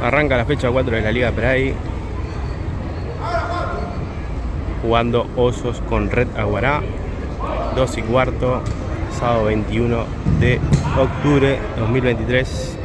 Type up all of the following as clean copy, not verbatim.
Arranca la fecha 4 de la Liga Pride. Jugando Osos con Red Aguará. 2:15. Sábado 21 de octubre 2023.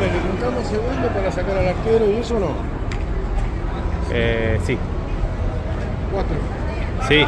¿Le contamos segundo para sacar al arquero y eso o no? Sí. 4. Sí.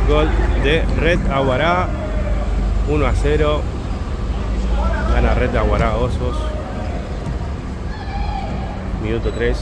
Gol de Red Aguará, 1-0. Gana Red Aguará Osos. Minuto 3.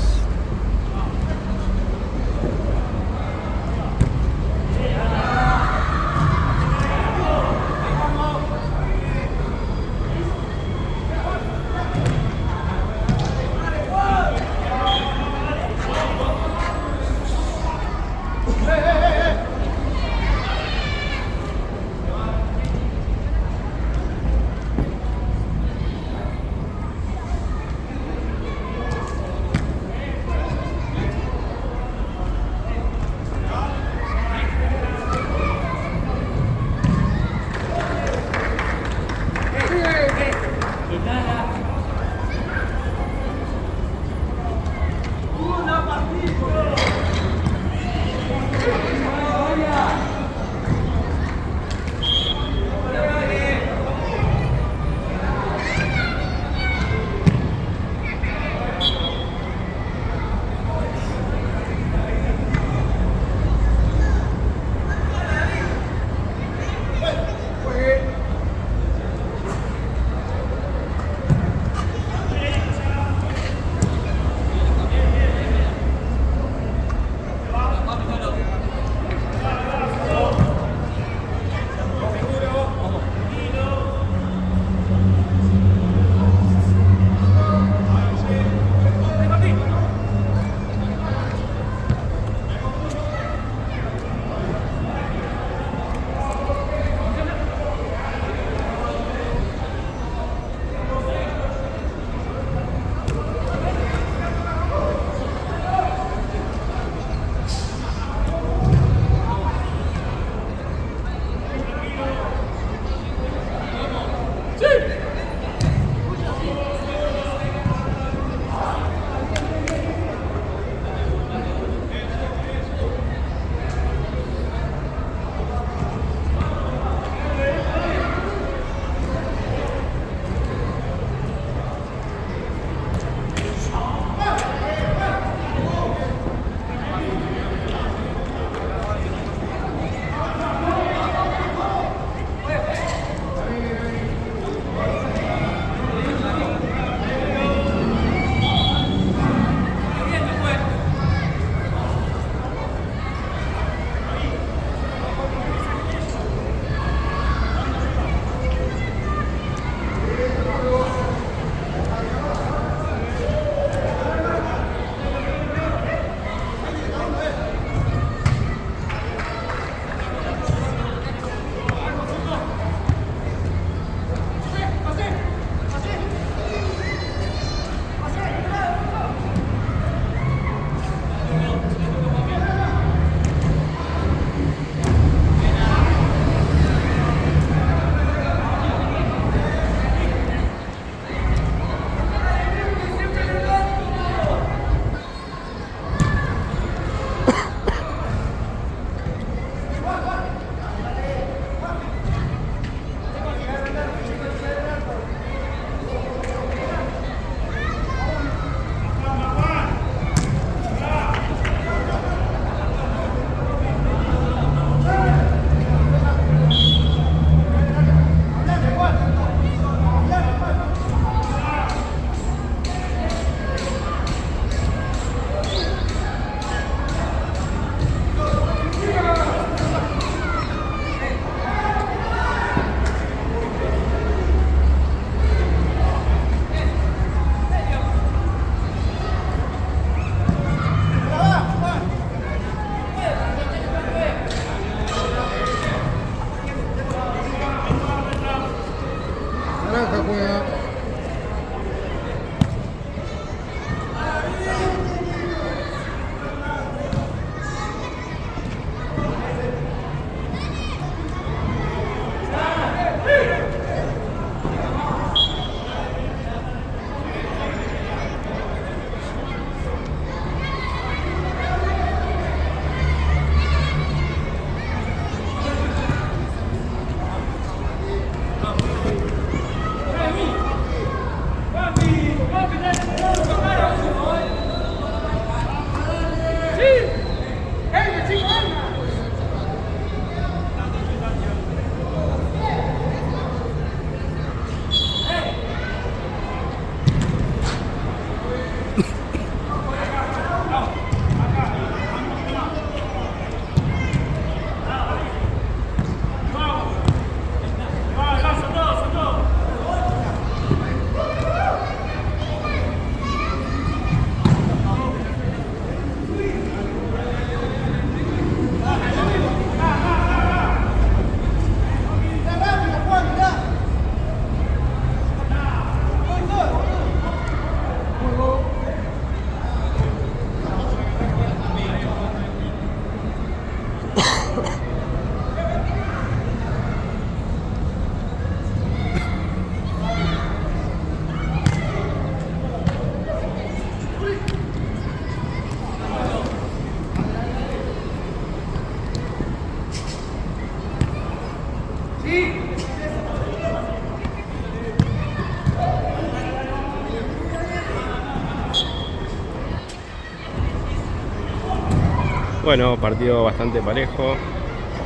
Bueno, partido bastante parejo.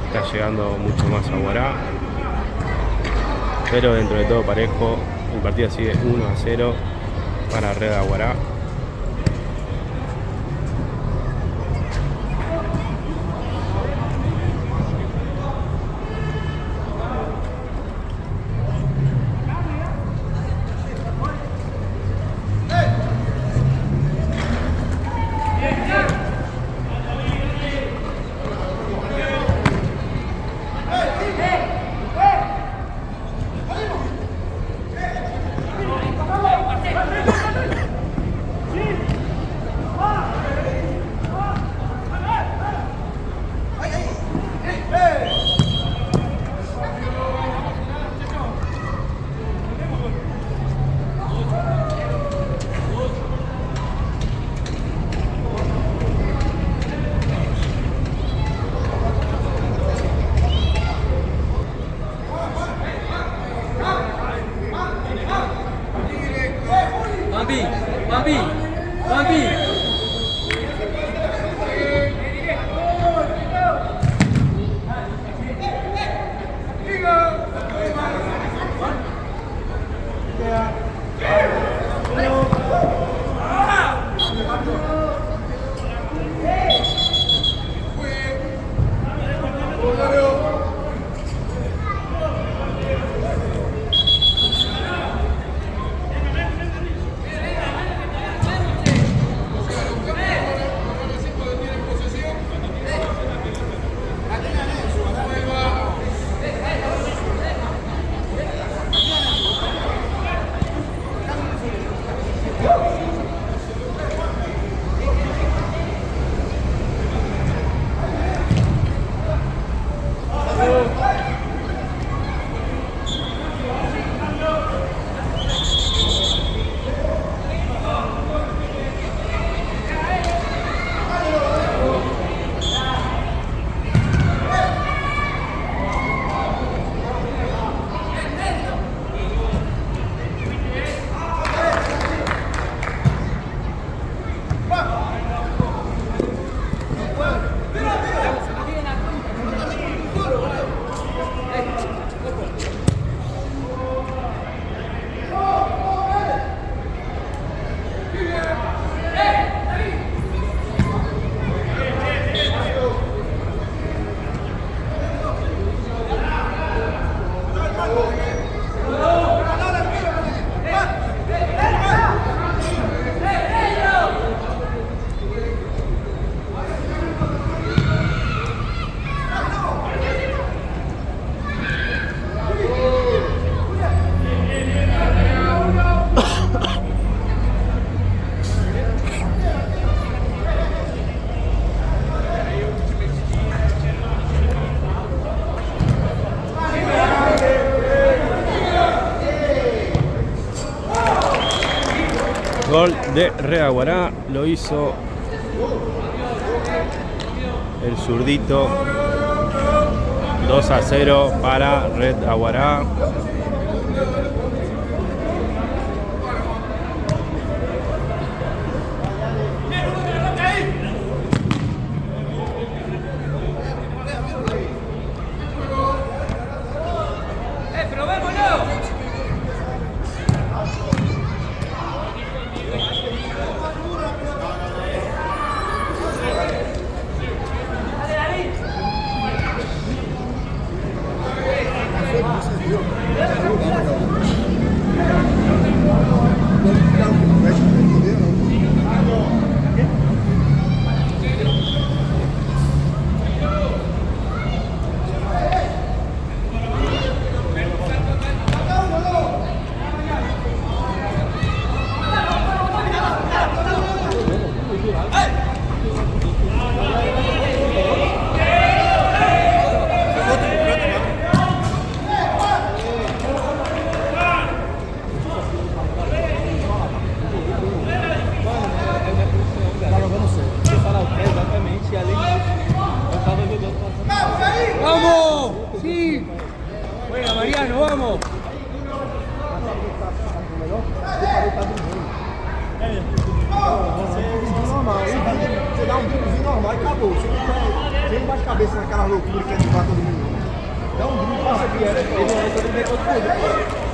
Está llegando mucho más Aguará. Pero dentro de todo parejo. El partido sigue 1-0 para Red Aguará. Gol de Red Aguará, lo hizo el zurdito. 2-0 para Red Aguará. Mariano, vamos. você dá um drible normal e acabou. Você não bate cabeça naquela loucura que é de bater todo mundo. Dá um drible, passa aqui, ele vem todo mundo.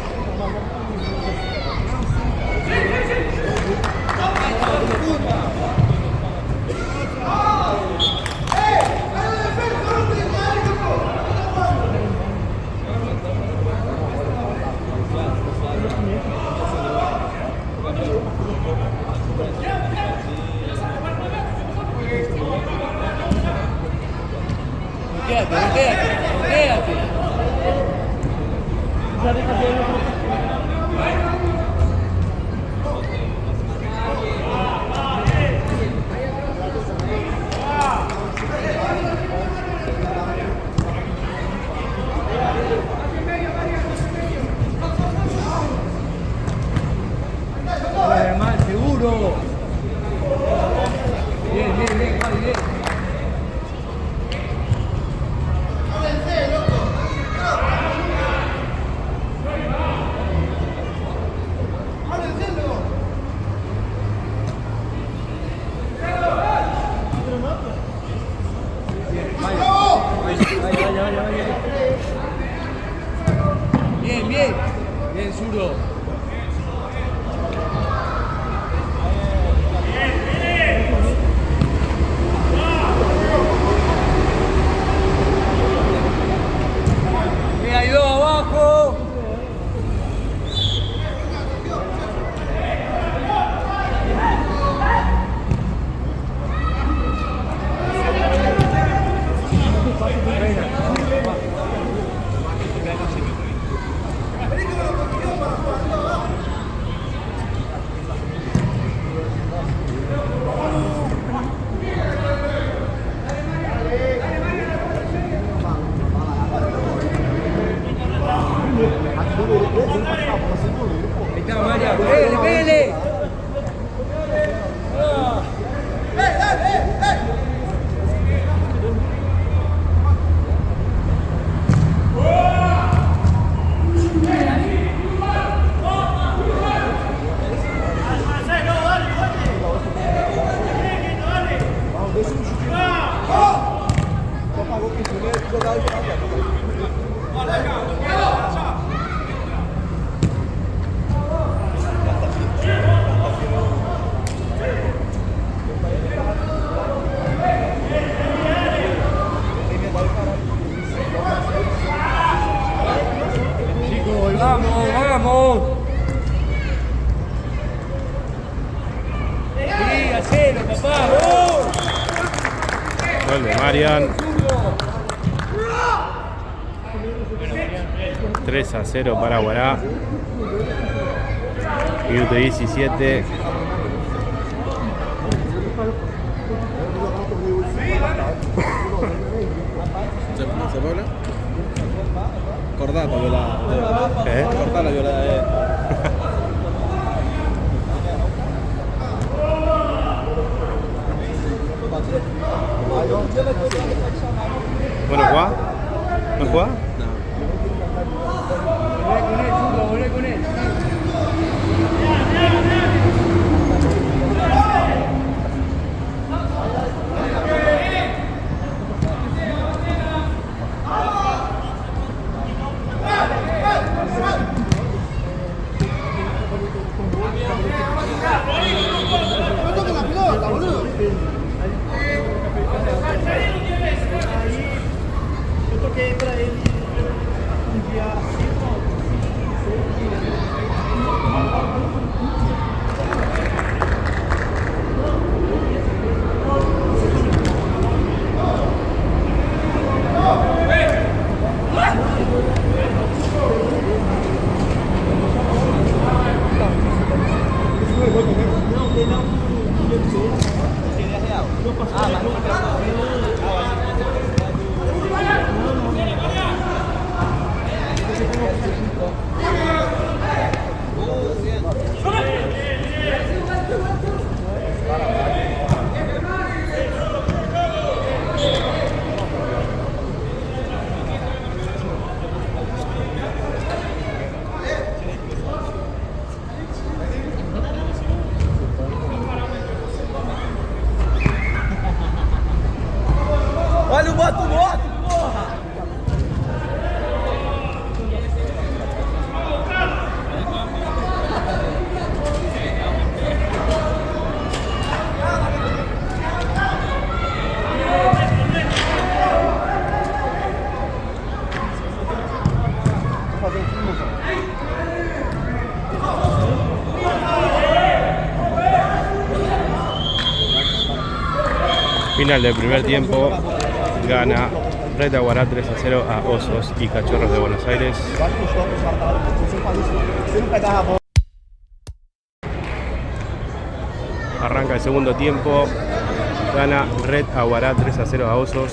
Quédate. Mal, seguro. Bien, Javi, bien. Bien, zurdo. Hay dos abajo. Ahí está María, pégale. Vamos. Sí, hacelo, papá. Gol de Marian. 3-0 para Guará. Minuto 17. ¿Se puede hablar? Cortá la violada. Cortá la violada. Bueno, ¿juega? ¿No juega? Volé con él. Final del primer tiempo, gana Red Aguará 3-0 a Osos y Cachorros de Buenos Aires. Arranca el segundo tiempo, gana Red Aguará 3-0 a Osos.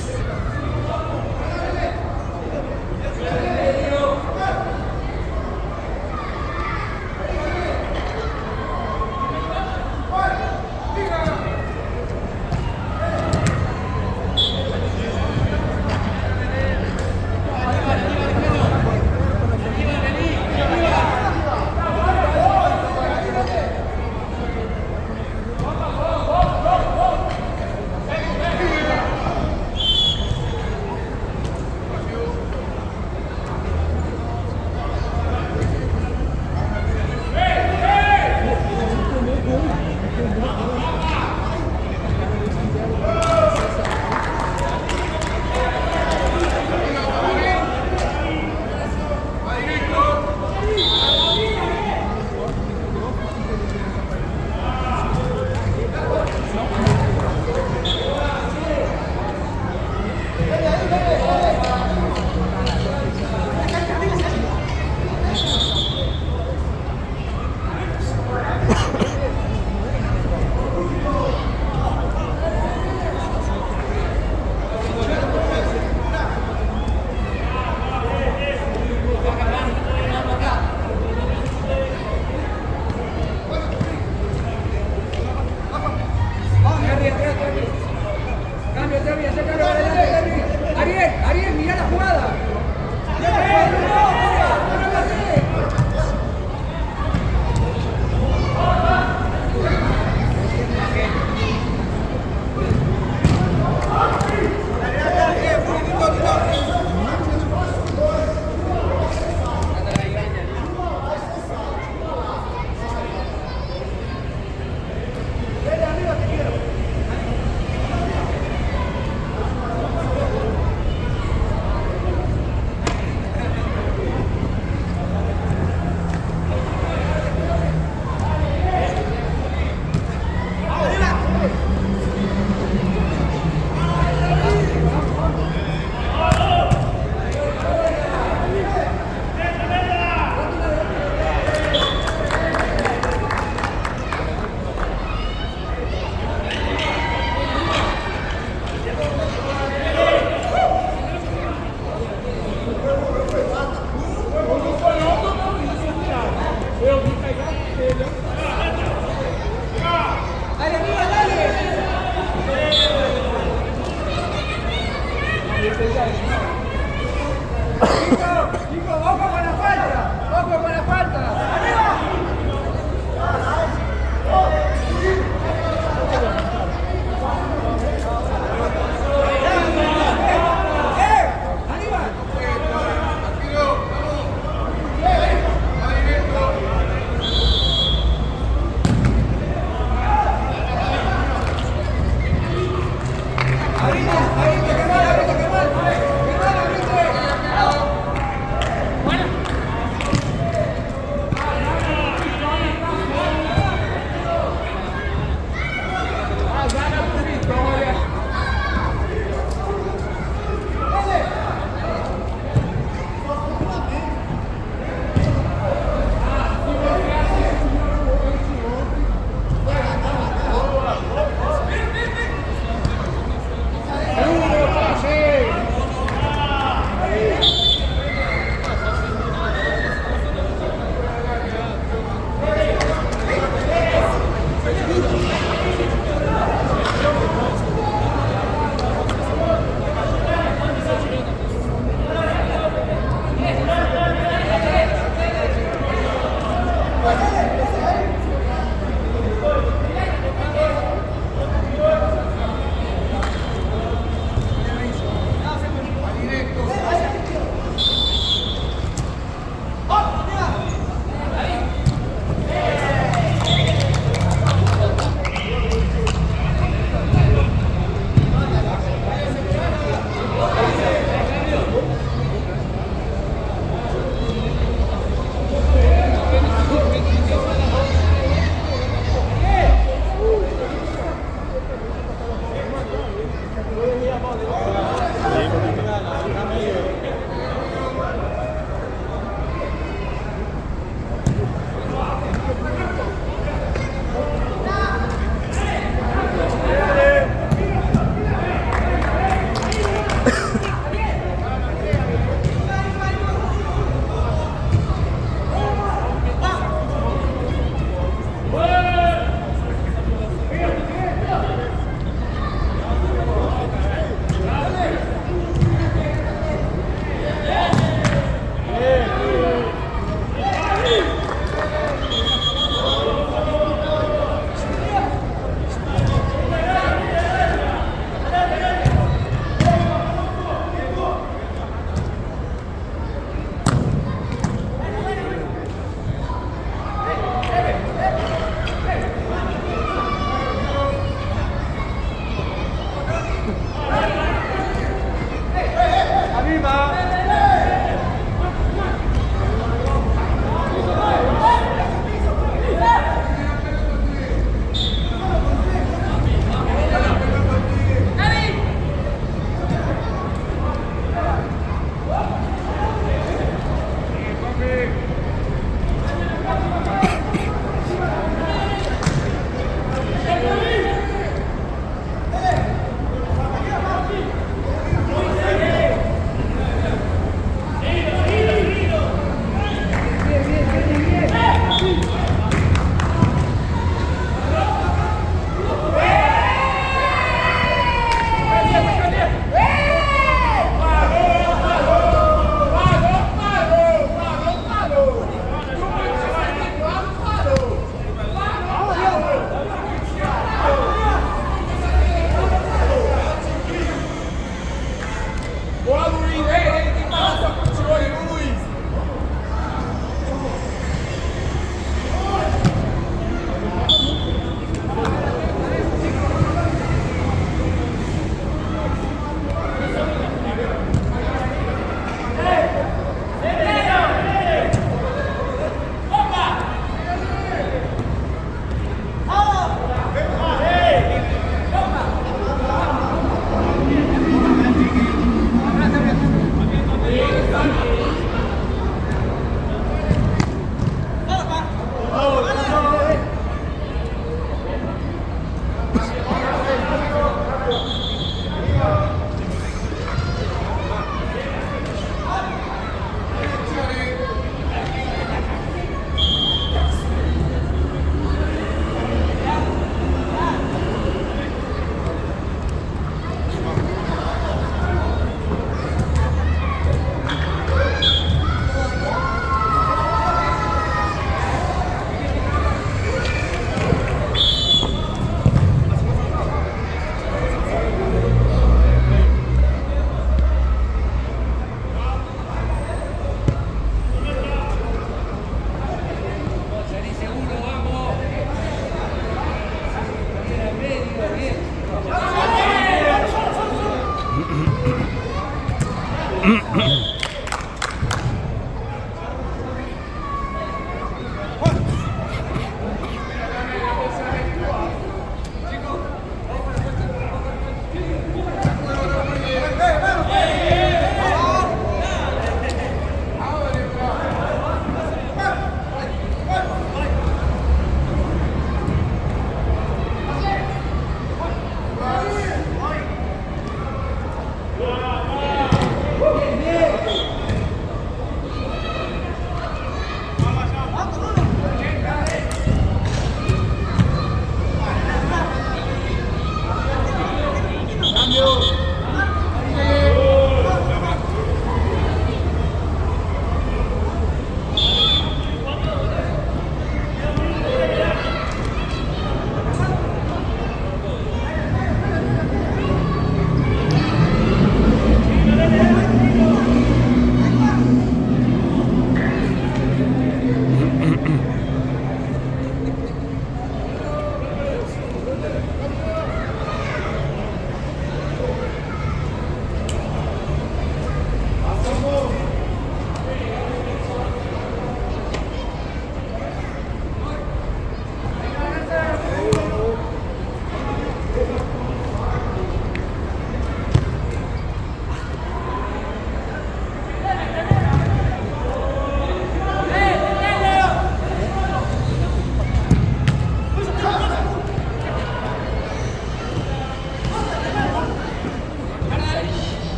Ariel, mira la jugada.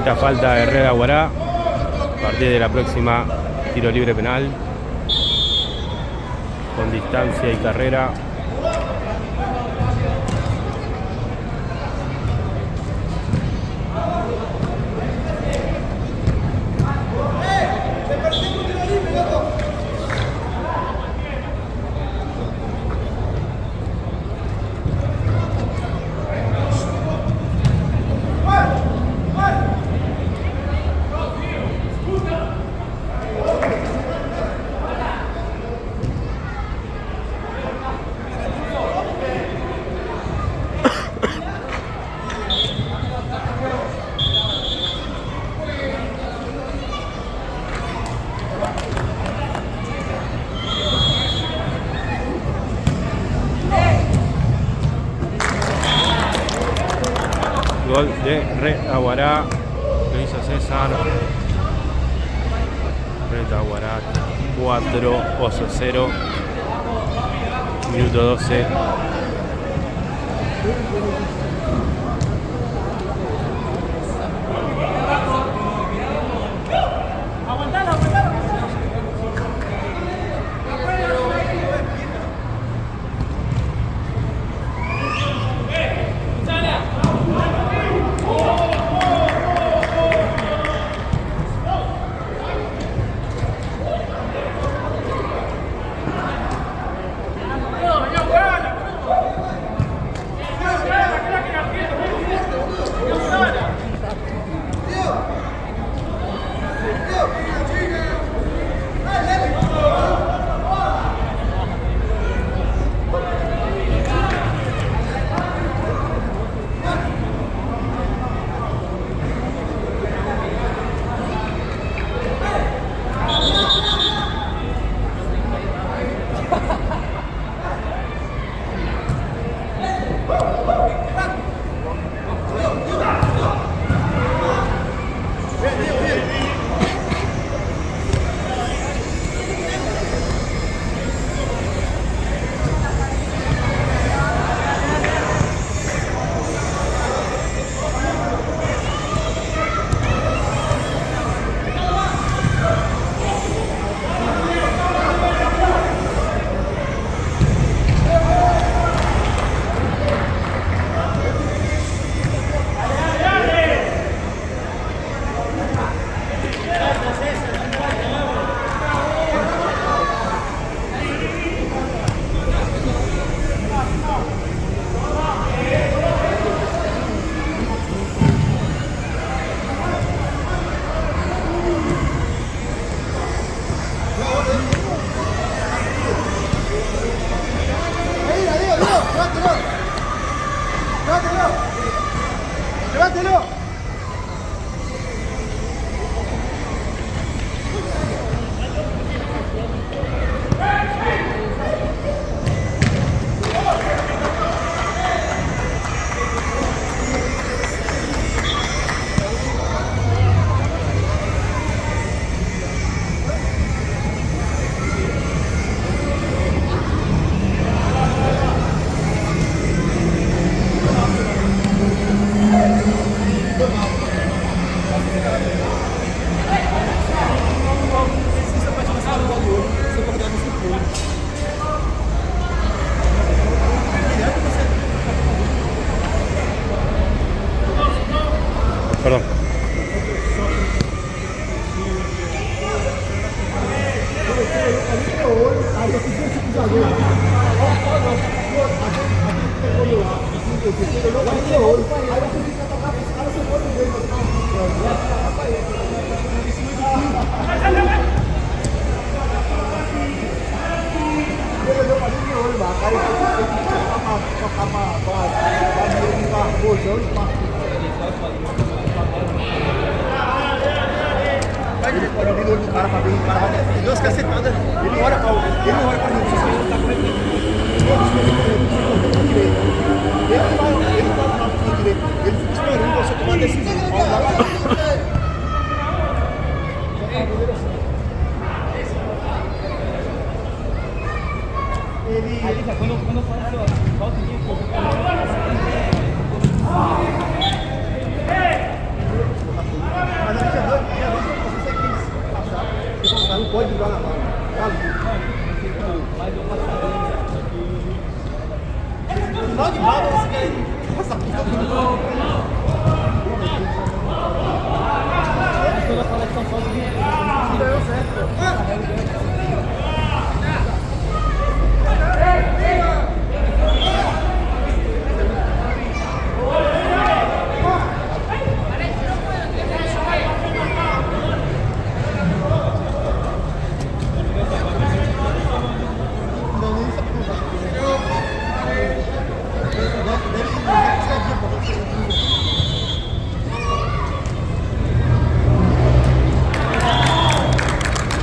Esta falta de Herrera Guará. A partir de la próxima, tiro libre penal. Con distancia y carrera. Gol de Reaguará, lo hizo César. Reaguará 4, Oso 0, minuto 12. Perdón. Quando eu vi do cara pra ver o cara, tem duas cacetadas, ele não olha pra gente, ele tá com ele. Ele tá na frente direita, ele fica esperando você tomar a decisão. Ele quando eu falo assim, volta aqui, Final de roda você quer passar por todo mundo. Não deu certo.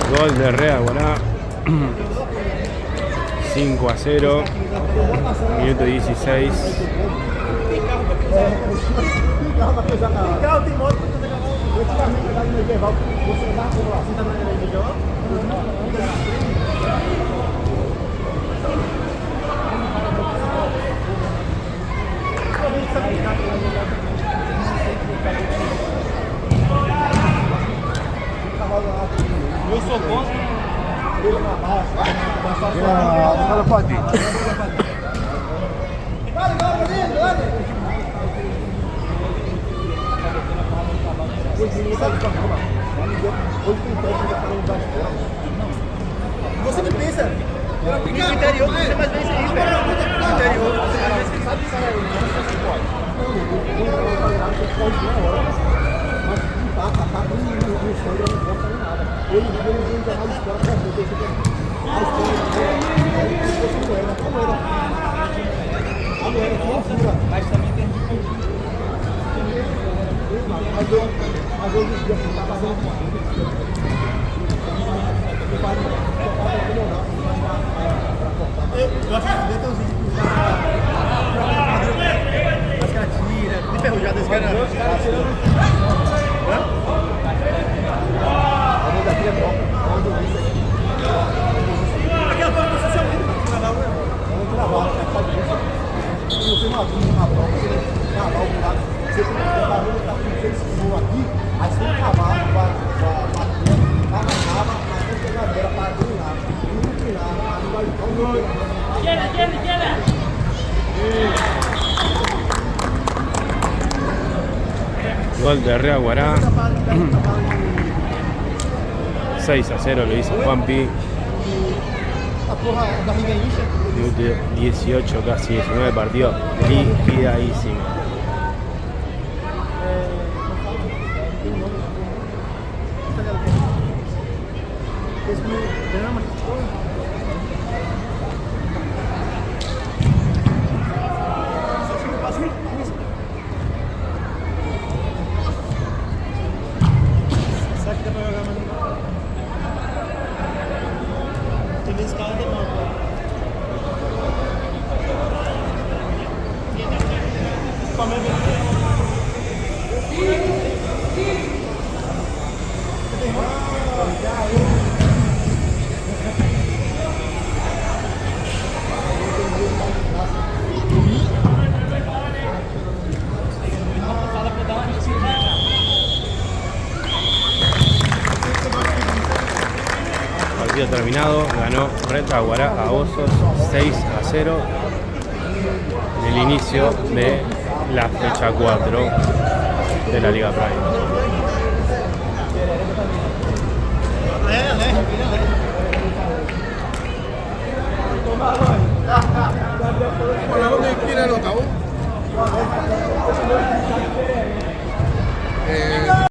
Gol de Real Guará. 5-0. Minuto 16. Carro tem moto pra fazer carro. Antigamente, lá no medieval, você dá como lá, você tá na medieval? Eu sou contra. Fala pra dentro. Você que pensa, no interior você mais vê isso aí, velho. No interior você mais vê isso aí, sabe? Você pode. Mas de fato, a parte do sangue não pode fazer nada. Ele não tem mais história pra ver. A história como era. A moeda tinha uma fura. Mas também tem mas hoje em dia você está fazendo eu acho que tem uns vídeos que os caras tiram, de ferrujada esse cara. Aquela coisa do social media que vai dar um trabalho, se você não abrir uma prova, você tem que cavar o buraco. Você tem que cavar o buraco aqui, aí você tem que cavar para bater, cava, até chegar a beira para dominar. Não vai Gol de Real Guará. 6-0 lo hizo Juanpi. Minuto 18, casi 19, partido liquidadísimo. Partido terminado, ganó Real Guará a Osos 6-0 en el inicio de la fecha 4 de la Liga Prime.